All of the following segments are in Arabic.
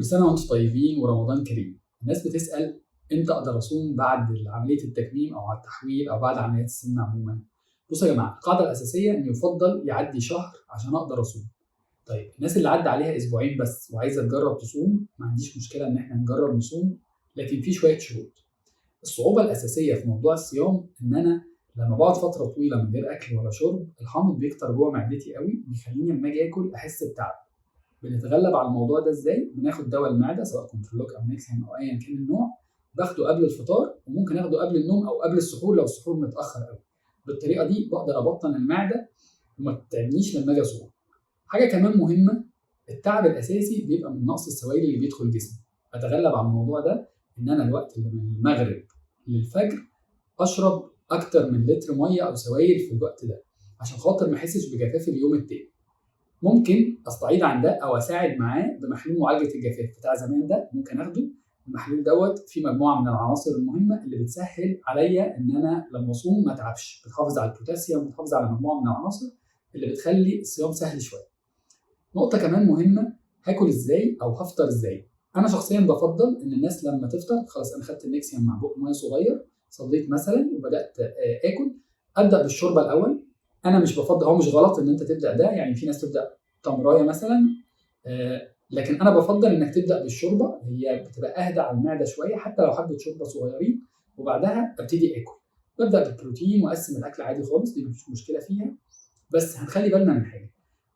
كل سنة وانتم طيبين ورمضان كريم. الناس بتسأل امتى اقدر اصوم بعد عملية التكميم او التحويل او بعد عمليات السمنة عموما. بصوا يا جماعة، القاعدة الأساسية إن يفضل يعدي شهر عشان أقدر أصوم. طيب الناس اللي عدى عليها أسبوعين بس وعايزة تجرب تصوم، ما عنديش مشكلة إن إحنا نجرب نصوم، لكن في شوية شروط. الصعوبة الأساسية في موضوع الصيام إن أنا لما بقعد فترة طويلة من غير أكل ولا شرب، الحامض بيكتر جوه معدتي قوي، بيخليني لما أجي آكل أحس بتعب. بنتغلب على الموضوع ده إزاي؟ بناخد دواء المعدة سواء كنترولوك أو نيكسيان أو أيا كان النوع، باخده قبل الفطار وممكن آخده قبل النوم أو قبل السحور لو السحور متأخر قوي. بالطريقة دي بقدر أبطن المعدة وما تتعبنيش لما أجي أصوم. حاجة كمان مهمة، التعب الأساسي بيبقى من نقص السوائل اللي بيدخل جسمي. أتغلب على الموضوع ده إن أنا الوقت اللي من المغرب للفجر أشرب أكتر من لتر مية أو سوائل في الوقت ده عشان خاطر ما أحسش بجفاف اليوم التاني. ممكن أستعيض عن ده أو أساعد معاه بمحلول معالجة الجفاف بتاع زمان ده، ممكن أخده. المحلول دوت فيه مجموعة من العناصر المهمة اللي بتسهل عليا إن أنا لما أصوم ما أتعبش، بتحافظ على البوتاسيوم وبتحافظ على مجموعة من العناصر اللي بتخلي الصيام سهل شوية. نقطة كمان مهمة، هاكل إزاي أو هفطر إزاي؟ أنا شخصيا بفضل إن الناس لما تفطر خلاص، أنا خدت النكسيوم مع بق مية صغير، صليت مثلا وبدأت آكل، أبدأ بالشوربة الأول. أنا مش بفضل، هو مش غلط إن أنت تبدأ ده، يعني في ناس تبدأ تمراية مثلا، لكن أنا بفضل إنك تبدأ بالشوربة، هي بتبقى أهدى على المعدة شوية حتى لو حبة شوربة صغيرين، وبعدها أبتدي آكل. ببدأ بالبروتين وأقسم الأكل عادي خالص، دي مفيش مشكلة فيها. بس هنخلي بالنا من حاجة،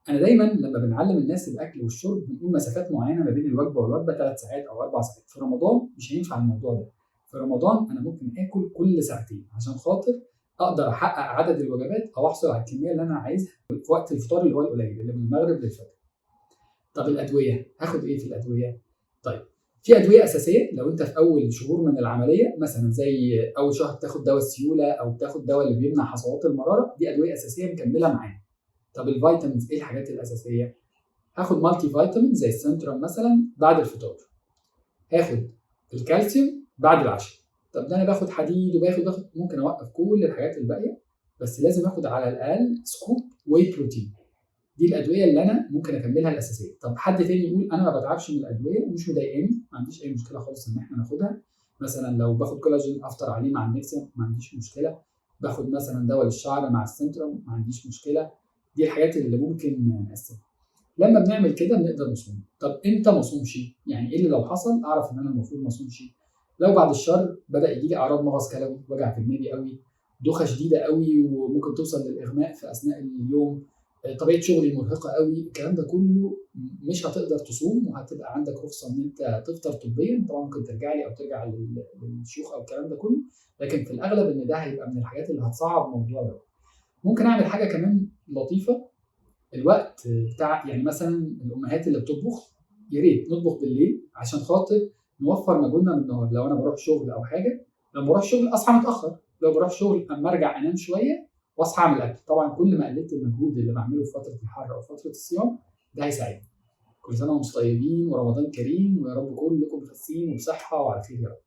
أنا دايما لما بنعلم الناس الأكل والشرب بنقول مسافات معينة ما بين الوجبة والوجبة، 3 ساعات أو 4 ساعات. في رمضان مش هينفع الموضوع ده. في رمضان أنا ممكن آكل كل ساعتين عشان خاطر أقدر أحقق عدد الوجبات أو أحصل على الكمية اللي أنا عايزها في وقت الفطار اللي هو القليل اللي من المغرب للفجر. طب الأدوية، هاخد إيه في الأدوية؟ طيب في أدوية أساسية لو أنت في أول شهور من العملية، مثلا زي أول شهر بتاخد دواء السيولة أو بتاخد دواء اللي بيمنع حصوات المرارة، دي أدوية أساسية مكملة معانا. طب الفيتامينز، ايه الحاجات الاساسيه؟ هاخد مالتي فيتامين زي السنترم مثلا بعد الفطار، هاخد الكالسيوم بعد العشاء. طب ده انا باخد حديد وباخد ممكن اوقف كل الحاجات الباقيه، بس لازم اخد على الاقل سكوب واي بروتين. دي الادويه اللي انا ممكن اكملها الاساسيه. طب حد تاني يقول انا ما بتعبش من الادويه ومش مضايقاني، ما عنديش اي مشكله خالص ان احنا ناخدها. مثلا لو باخد كولاجين افطر عليه مع النكسيوم، ما عنديش مشكله. باخد مثلا دواء للشعر مع السنترم، ما عنديش مشكله. دي الحاجات اللي ممكن نقسمها. لما بنعمل كده بنقدر نصوم. طب امتى ما اصومش؟ يعني ايه اللي لو حصل اعرف ان انا المفروض ما اصومش؟ لو بعد الشر بدا يجي لي اعراض مغص كلوي، وجع في دماغي قوي، دوخه شديده قوي وممكن توصل للاغماء في اثناء اليوم، طبيعه شغلي مرهقه قوي، الكلام ده كله مش هتقدر تصوم وهتبقى عندك رخصه ان انت تفطر طبيا. طبعا ممكن ترجع لي او ترجع للشيوخ او الكلام ده كله، لكن في الاغلب ان ده هيبقى من الحاجات اللي هتصعب الموضوع ده. ممكن اعمل حاجه كمان لطيفه، الوقت بتاع يعني مثلا الامهات اللي بتطبخ، يا ريت نطبخ بالليل عشان خاطر نوفر مجهودنا من النهار. لو انا بروح شغل او حاجه، لما بروح شغل اصحى متاخر، لو بروح شغل اما ارجع انام شويه واصحى اعمل اكل. طبعا كل ما قللت المجهود اللي بعمله في فتره الحر او فتره الصيام ده هيساعدني. كل سنه وانتم طيبين ورمضان كريم، ويا رب كلكم مخسين وبصحه وعلى خير يا رب.